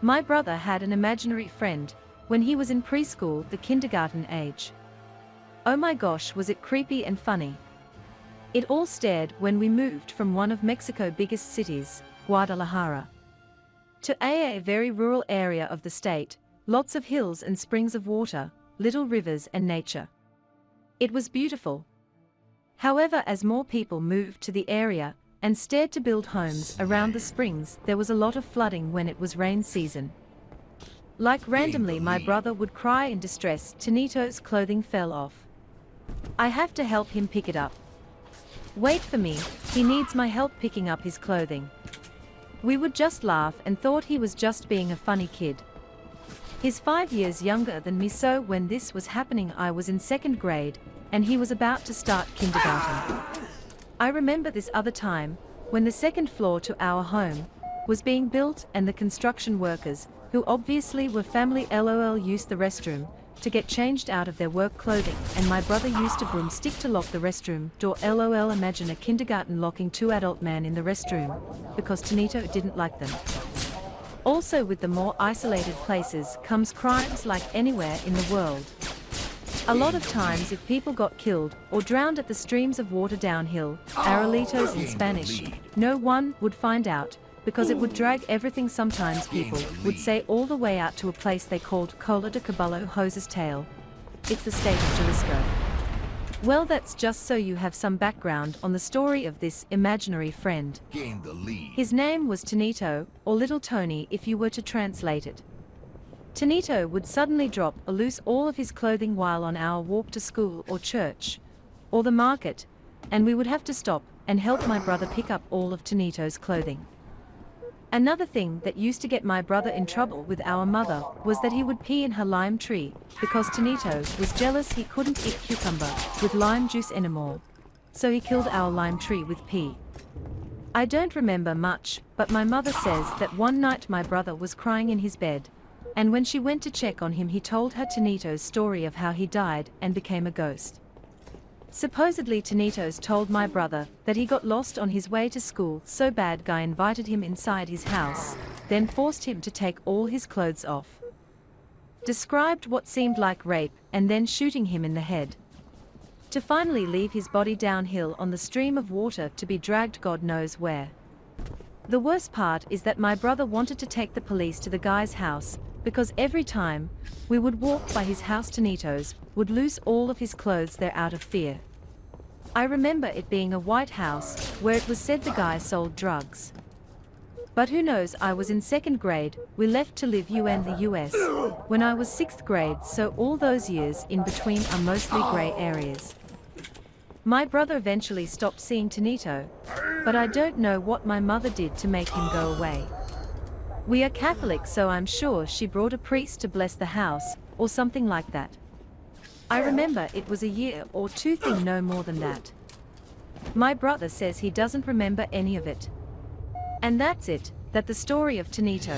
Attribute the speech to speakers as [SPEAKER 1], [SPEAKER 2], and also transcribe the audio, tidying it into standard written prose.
[SPEAKER 1] My brother had an imaginary friend when he was in preschool, the kindergarten age. Oh my gosh, was it creepy and funny. It all started when we moved from one of Mexico's biggest cities, Guadalajara, to a very rural area of the state, lots of hills and springs of water, little rivers and nature. It was beautiful. However, as more people moved to the area and started to build homes around the springs, there was a lot of flooding when it was rain season. Like randomly, my brother would cry in distress. Tonito's clothing fell off. I have to help him pick it up. Wait for me, he needs my help picking up his clothing. We would just laugh and thought he was just being a funny kid. He's 5 years younger than me, so when this was happening I was in 2nd grade, and he was about to start kindergarten. I remember this other time, when the 2nd floor to our home was being built and the construction workers, who obviously were family LOL, used the restroom to get changed out of their work clothing, and my brother used a broomstick to lock the restroom door. LOL, imagine a kindergarten locking 2 adult men in the restroom, because Tonito didn't like them. Also, with the more isolated places comes crimes like anywhere in the world. A lot of times if people got killed or drowned at the streams of water downhill, arroyitos in Spanish, no one would find out, because it would drag everything. Sometimes people would say all the way out to a place they called Cola de Caballo, Jose's Tail. It's the state of Jalisco. Well, that's just so you have some background on the story of this imaginary friend.
[SPEAKER 2] Gained the lead.
[SPEAKER 1] His name was Tonito, or Little Tony if you were to translate it. Tonito would suddenly drop or lose all of his clothing while on our walk to school or church, or the market, and we would have to stop and help my brother pick up all of Tonito's clothing. Another thing that used to get my brother in trouble with our mother was that he would pee in her lime tree, because Tonito was jealous he couldn't eat cucumber with lime juice anymore. So he killed our lime tree with pee. I don't remember much, but my mother says that one night my brother was crying in his bed, and when she went to check on him he told her Tonito's story of how he died and became a ghost. Supposedly Tonitos told my brother that he got lost on his way to school, so bad guy invited him inside his house, then forced him to take all his clothes off. Described what seemed like rape, and then shooting him in the head. To finally leave his body downhill on the stream of water to be dragged God knows where. The worst part is that my brother wanted to take the police to the guy's house, because every time we would walk by his house Tonitos would lose all of his clothes there out of fear. I remember it being a white house where it was said the guy sold drugs. But who knows, I was in 2nd grade, we left to live in the US when I was 6th grade, so all those years in between are mostly grey areas. My brother eventually stopped seeing Tonito, but I don't know what my mother did to make him go away. We are Catholic, so I'm sure she brought a priest to bless the house, or something like that. I remember it was a year or 2 thing, no more than that. My brother says he doesn't remember any of it. And that's it, that the story of Tonito.